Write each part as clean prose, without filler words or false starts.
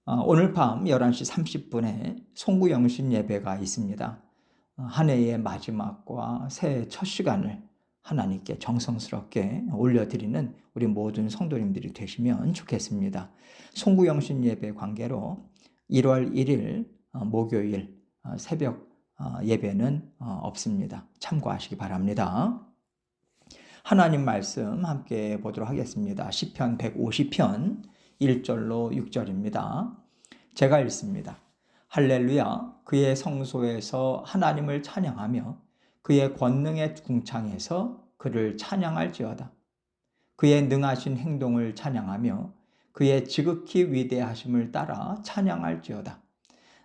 오늘 밤 11시 30분에 송구영신 예배가 있습니다. 한 해의 마지막과 새해 첫 시간을 하나님께 정성스럽게 올려드리는 우리 모든 성도님들이 되시면 좋겠습니다. 송구영신 예배 관계로 1월 1일 목요일 새벽 예배는 없습니다. 참고하시기 바랍니다. 하나님 말씀 함께 보도록 하겠습니다. 시편 150편 1절로 6절입니다. 제가 읽습니다. 할렐루야, 그의 성소에서 하나님을 찬양하며 그의 권능의 궁창에서 그를 찬양할지어다. 그의 능하신 행동을 찬양하며 그의 지극히 위대하심을 따라 찬양할지어다.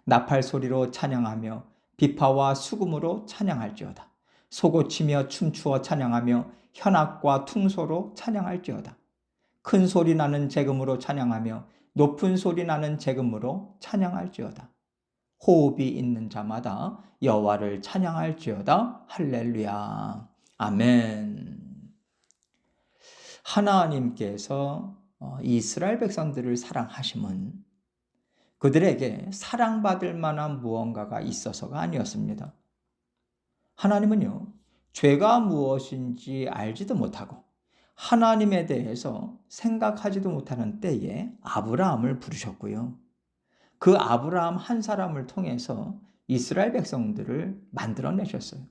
나팔 소리로 찬양하며 비파와 수금으로 찬양할지어다. 소고치며 춤추어 찬양하며 현악과 퉁소로 찬양할지어다. 큰 소리 나는 재금으로 찬양하며 높은 소리 나는 재금으로 찬양할지어다. 호흡이 있는 자마다 여호와를 찬양할지어다. 할렐루야. 아멘. 하나님께서 이스라엘 백성들을 사랑하심은 그들에게 사랑받을 만한 무언가가 있어서가 아니었습니다. 하나님은요, 죄가 무엇인지 알지도 못하고 하나님에 대해서 생각하지도 못하는 때에 아브라함을 부르셨고요. 그 아브라함 한 사람을 통해서 이스라엘 백성들을 만들어내셨어요.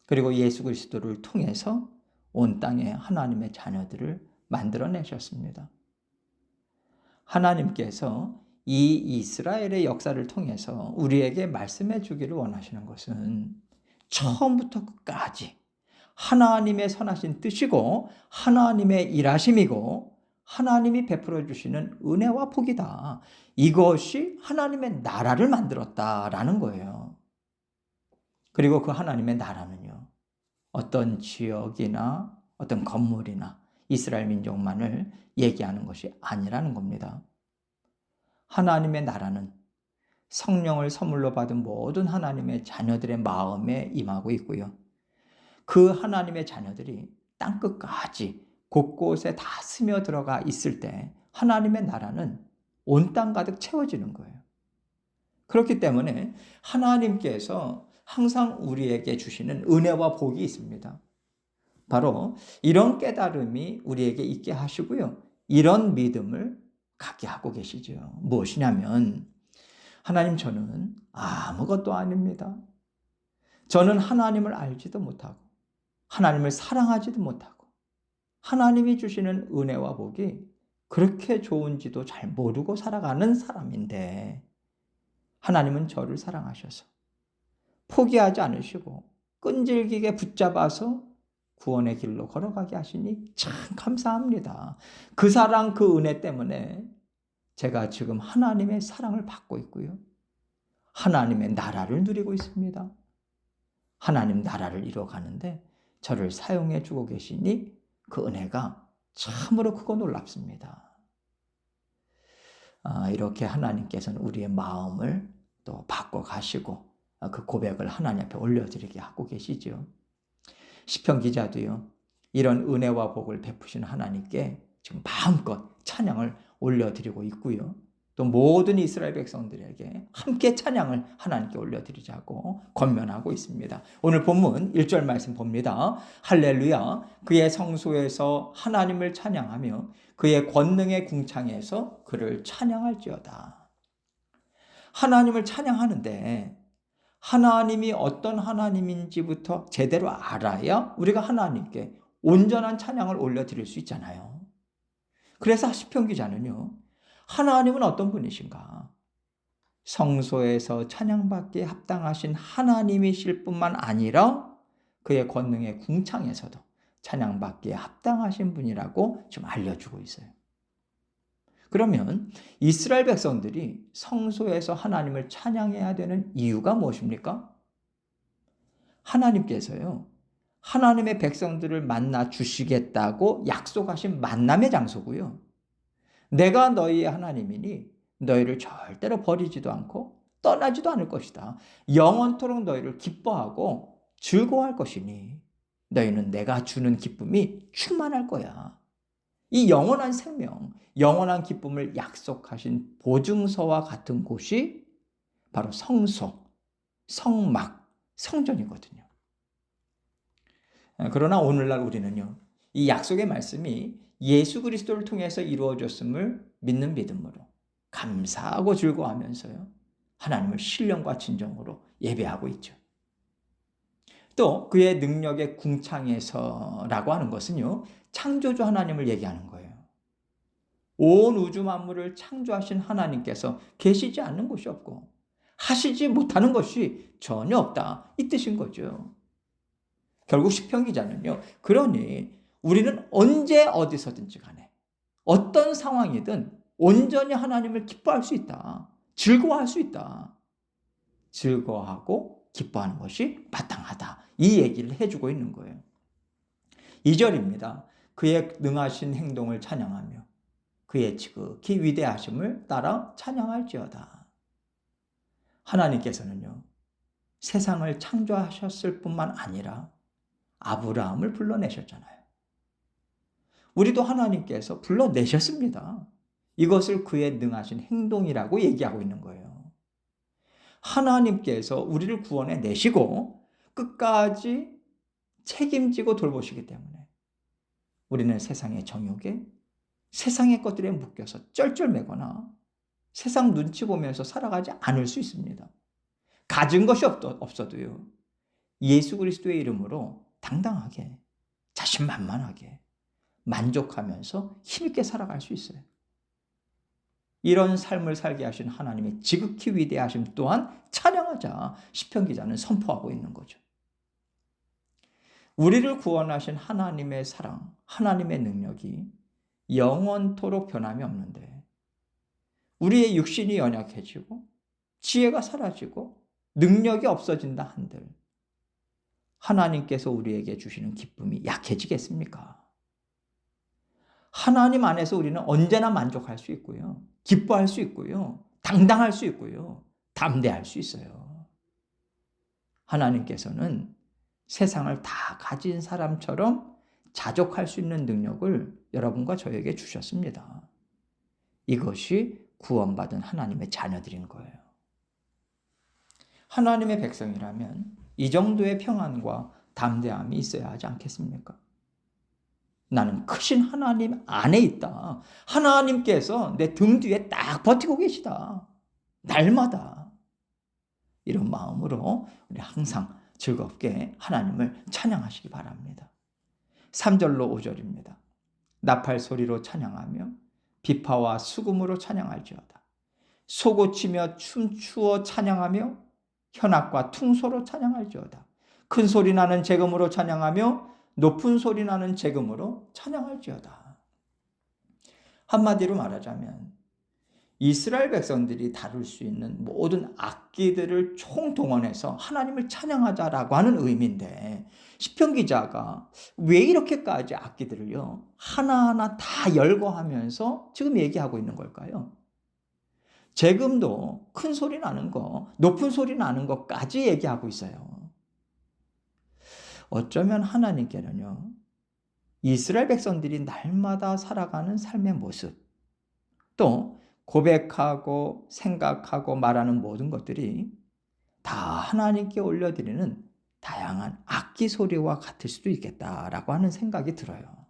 그리고 예수 그리스도를 통해서 온 땅에 하나님의 자녀들을 만들어내셨습니다. 하나님께서 이 이스라엘의 역사를 통해서 우리에게 말씀해 주기를 원하시는 것은 처음부터 끝까지 하나님의 선하신 뜻이고 하나님의 일하심이고 하나님이 베풀어 주시는 은혜와 복이다. 이것이 하나님의 나라를 만들었다라는 거예요. 그리고 그 하나님의 나라는요, 어떤 지역이나 어떤 건물이나 이스라엘 민족만을 얘기하는 것이 아니라는 겁니다. 하나님의 나라는 성령을 선물로 받은 모든 하나님의 자녀들의 마음에 임하고 있고요. 그 하나님의 자녀들이 땅끝까지 곳곳에 다 스며들어가 있을 때 하나님의 나라는 온 땅 가득 채워지는 거예요. 그렇기 때문에 하나님께서 항상 우리에게 주시는 은혜와 복이 있습니다. 바로 이런 깨달음이 우리에게 있게 하시고요. 이런 믿음을 갖게 하고 계시죠. 무엇이냐면 하나님, 저는 아무것도 아닙니다. 저는 하나님을 알지도 못하고 하나님을 사랑하지도 못하고 하나님이 주시는 은혜와 복이 그렇게 좋은지도 잘 모르고 살아가는 사람인데 하나님은 저를 사랑하셔서 포기하지 않으시고 끈질기게 붙잡아서 구원의 길로 걸어가게 하시니 참 감사합니다. 그 사랑, 그 은혜 때문에 제가 지금 하나님의 사랑을 받고 있고요. 하나님의 나라를 누리고 있습니다. 하나님 나라를 이루어가는데 저를 사용해 주고 계시니 그 은혜가 참으로 크고 놀랍습니다. 이렇게 하나님께서는 우리의 마음을 또 바꿔가시고 그 고백을 하나님 앞에 올려드리게 하고 계시죠. 시편 기자도요, 이런 은혜와 복을 베푸신 하나님께 지금 마음껏 찬양을 올려드리고 있고요. 또 모든 이스라엘 백성들에게 함께 찬양을 하나님께 올려드리자고 권면하고 있습니다. 오늘 본문 1절 말씀 봅니다. 할렐루야, 그의 성소에서 하나님을 찬양하며 그의 권능의 궁창에서 그를 찬양할지어다. 하나님을 찬양하는데 하나님이 어떤 하나님인지부터 제대로 알아야 우리가 하나님께 온전한 찬양을 올려드릴 수 있잖아요. 그래서 시편 기자는요, 하나님은 어떤 분이신가? 성소에서 찬양받기에 합당하신 하나님이실 뿐만 아니라 그의 권능의 궁창에서도 찬양받기에 합당하신 분이라고 좀 알려주고 있어요. 그러면 이스라엘 백성들이 성소에서 하나님을 찬양해야 되는 이유가 무엇입니까? 하나님께서요, 하나님의 백성들을 만나 주시겠다고 약속하신 만남의 장소고요. 내가 너희의 하나님이니 너희를 절대로 버리지도 않고 떠나지도 않을 것이다. 영원토록 너희를 기뻐하고 즐거워할 것이니 너희는 내가 주는 기쁨이 충만할 거야. 이 영원한 생명, 영원한 기쁨을 약속하신 보증서와 같은 곳이 바로 성소, 성막, 성전이거든요. 그러나 오늘날 우리는요, 이 약속의 말씀이 예수 그리스도를 통해서 이루어졌음을 믿는 믿음으로 감사하고 즐거워하면서요, 하나님을 신령과 진정으로 예배하고 있죠. 또 그의 능력의 궁창에서라고 하는 것은요, 창조주 하나님을 얘기하는 거예요. 온 우주 만물을 창조하신 하나님께서 계시지 않는 곳이 없고 하시지 못하는 것이 전혀 없다, 이 뜻인 거죠. 결국 시편 기자는요, 그러니 우리는 언제 어디서든지 간에 어떤 상황이든 온전히 하나님을 기뻐할 수 있다, 즐거워할 수 있다, 즐거워하고 기뻐하는 것이 마땅하다, 이 얘기를 해주고 있는 거예요. 2절입니다. 그의 능하신 행동을 찬양하며 그의 지극히 위대하심을 따라 찬양할지어다. 하나님께서는요, 세상을 창조하셨을 뿐만 아니라 아브라함을 불러내셨잖아요. 우리도 하나님께서 불러내셨습니다. 이것을 그의 능하신 행동이라고 얘기하고 있는 거예요. 하나님께서 우리를 구원해 내시고 끝까지 책임지고 돌보시기 때문에 우리는 세상의 정욕에, 세상의 것들에 묶여서 쩔쩔매거나 세상 눈치 보면서 살아가지 않을 수 있습니다. 가진 것이 없어도요, 예수 그리스도의 이름으로 당당하게, 자신만만하게, 만족하면서 힘있게 살아갈 수 있어요. 이런 삶을 살게 하신 하나님의 지극히 위대하심 또한 찬양하자 시편 기자는 선포하고 있는 거죠. 우리를 구원하신 하나님의 사랑, 하나님의 능력이 영원토록 변함이 없는데 우리의 육신이 연약해지고 지혜가 사라지고 능력이 없어진다 한들 하나님께서 우리에게 주시는 기쁨이 약해지겠습니까? 하나님 안에서 우리는 언제나 만족할 수 있고요, 기뻐할 수 있고요, 당당할 수 있고요, 담대할 수 있어요. 하나님께서는 세상을 다 가진 사람처럼 자족할 수 있는 능력을 여러분과 저에게 주셨습니다. 이것이 구원받은 하나님의 자녀들인 거예요. 하나님의 백성이라면 이 정도의 평안과 담대함이 있어야 하지 않겠습니까? 나는 크신 하나님 안에 있다. 하나님께서 내 등 뒤에 딱 버티고 계시다. 날마다. 이런 마음으로 우리 항상 즐겁게 하나님을 찬양하시기 바랍니다. 3절로 5절입니다. 나팔 소리로 찬양하며 비파와 수금으로 찬양할지어다. 소고치며 춤추어 찬양하며 현악과 퉁소로 찬양할지어다. 큰 소리 나는 재금으로 찬양하며 높은 소리 나는 재금으로 찬양할지어다. 한마디로 말하자면 이스라엘 백성들이 다룰 수 있는 모든 악기들을 총동원해서 하나님을 찬양하자라고 하는 의미인데 시편 기자가 왜 이렇게까지 악기들을요 하나하나 다 열거하면서 지금 얘기하고 있는 걸까요? 재금도 큰 소리 나는 거, 높은 소리 나는 것까지 얘기하고 있어요. 어쩌면 하나님께는요, 이스라엘 백성들이 날마다 살아가는 삶의 모습, 또 고백하고 생각하고 말하는 모든 것들이 다 하나님께 올려드리는 다양한 악기 소리와 같을 수도 있겠다라고 하는 생각이 들어요.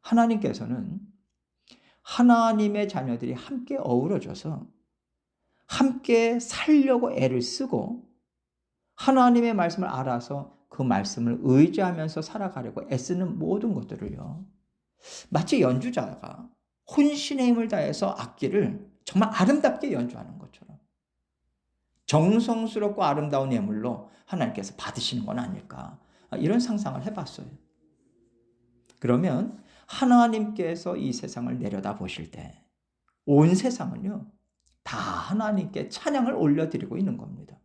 하나님께서는 하나님의 자녀들이 함께 어우러져서 함께 살려고 애를 쓰고 하나님의 말씀을 알아서 그 말씀을 의지하면서 살아가려고 애쓰는 모든 것들을요, 마치 연주자가 혼신의 힘을 다해서 악기를 정말 아름답게 연주하는 것처럼 정성스럽고 아름다운 예물로 하나님께서 받으시는 건 아닐까, 이런 상상을 해봤어요. 그러면 하나님께서 이 세상을 내려다 보실 때 온 세상은요 다 하나님께 찬양을 올려드리고 있는 겁니다.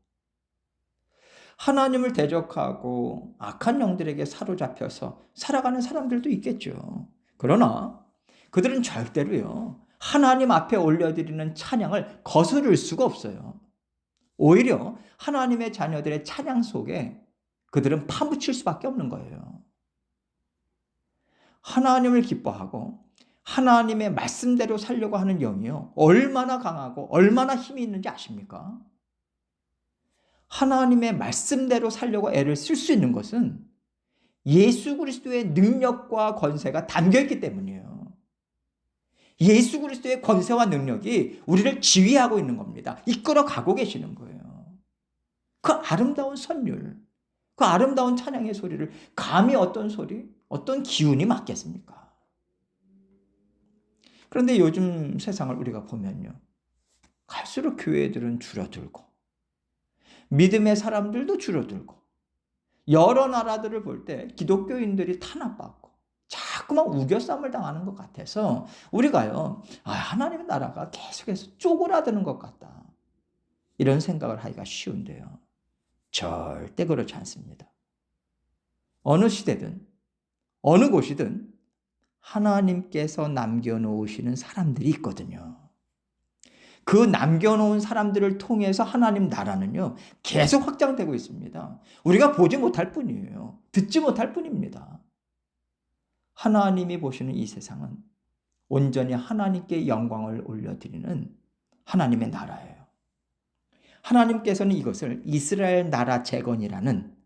하나님을 대적하고 악한 영들에게 사로잡혀서 살아가는 사람들도 있겠죠. 그러나 그들은 절대로요 하나님 앞에 올려드리는 찬양을 거스를 수가 없어요. 오히려 하나님의 자녀들의 찬양 속에 그들은 파묻힐 수밖에 없는 거예요. 하나님을 기뻐하고 하나님의 말씀대로 살려고 하는 영이요, 얼마나 강하고 얼마나 힘이 있는지 아십니까? 하나님의 말씀대로 살려고 애를 쓸 수 있는 것은 예수 그리스도의 능력과 권세가 담겨있기 때문이에요. 예수 그리스도의 권세와 능력이 우리를 지휘하고 있는 겁니다. 이끌어 가고 계시는 거예요. 그 아름다운 선율, 그 아름다운 찬양의 소리를 감히 어떤 소리, 어떤 기운이 맡겠습니까? 그런데 요즘 세상을 우리가 보면요, 갈수록 교회들은 줄어들고 믿음의 사람들도 줄어들고, 여러 나라들을 볼 때 기독교인들이 탄압받고 자꾸만 우겨쌈을 당하는 것 같아서 우리가요, 하나님의 나라가 계속해서 쪼그라드는 것 같다, 이런 생각을 하기가 쉬운데요, 절대 그렇지 않습니다. 어느 시대든 어느 곳이든 하나님께서 남겨놓으시는 사람들이 있거든요. 그 남겨놓은 사람들을 통해서 하나님 나라는요, 계속 확장되고 있습니다. 우리가 보지 못할 뿐이에요. 듣지 못할 뿐입니다. 하나님이 보시는 이 세상은 온전히 하나님께 영광을 올려드리는 하나님의 나라예요. 하나님께서는 이것을 이스라엘 나라 재건이라는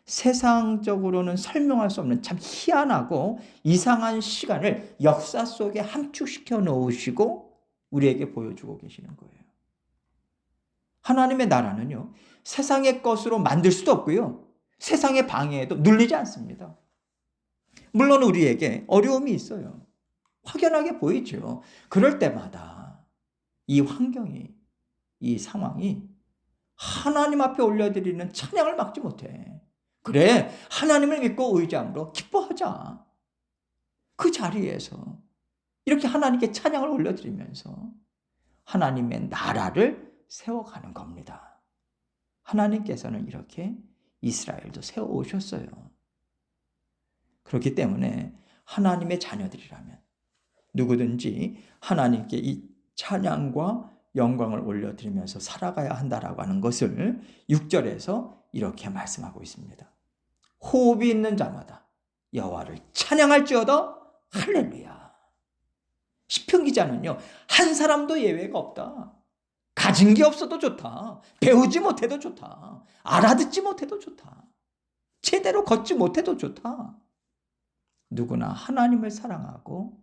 세상적으로는 설명할 수 없는 참 희한하고 이상한 시간을 역사 속에 함축시켜 놓으시고 우리에게 보여주고 계시는 거예요. 하나님의 나라는요, 세상의 것으로 만들 수도 없고요, 세상의 방해에도 눌리지 않습니다. 물론 우리에게 어려움이 있어요. 확연하게 보이죠. 그럴 때마다 이 환경이, 이 상황이 하나님 앞에 올려드리는 찬양을 막지 못해. 그래, 하나님을 믿고 의지함으로 기뻐하자. 그 자리에서 이렇게 하나님께 찬양을 올려드리면서 하나님의 나라를 세워가는 겁니다. 하나님께서는 이렇게 이스라엘도 세워오셨어요. 그렇기 때문에 하나님의 자녀들이라면 누구든지 하나님께 이 찬양과 영광을 올려드리면서 살아가야 한다라고 하는 것을 6절에서 이렇게 말씀하고 있습니다. 호흡이 있는 자마다 여호와를 찬양할지어다. 할렐루야. 시편 기자는요, 한 사람도 예외가 없다. 가진 게 없어도 좋다. 배우지 못해도 좋다. 알아듣지 못해도 좋다. 제대로 걷지 못해도 좋다. 누구나 하나님을 사랑하고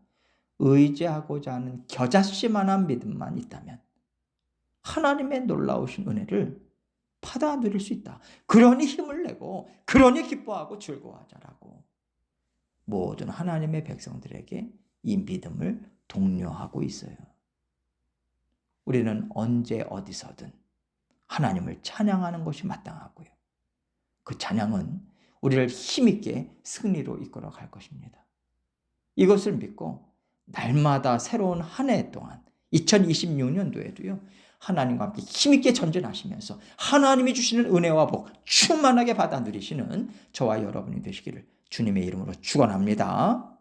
의지하고자 하는 겨자씨만한 믿음만 있다면 하나님의 놀라우신 은혜를 받아 누릴 수 있다. 그러니 힘을 내고, 그러니 기뻐하고 즐거워하자라고 모든 하나님의 백성들에게 이 믿음을 독려하고 있어요. 우리는 언제 어디서든 하나님을 찬양하는 것이 마땅하고요, 그 찬양은 우리를 힘있게 승리로 이끌어 갈 것입니다. 이것을 믿고 날마다 새로운 한 해 동안 2026년도에도요 하나님과 함께 힘있게 전진하시면서 하나님이 주시는 은혜와 복 충만하게 받아 누리시는 저와 여러분이 되시기를 주님의 이름으로 축원합니다.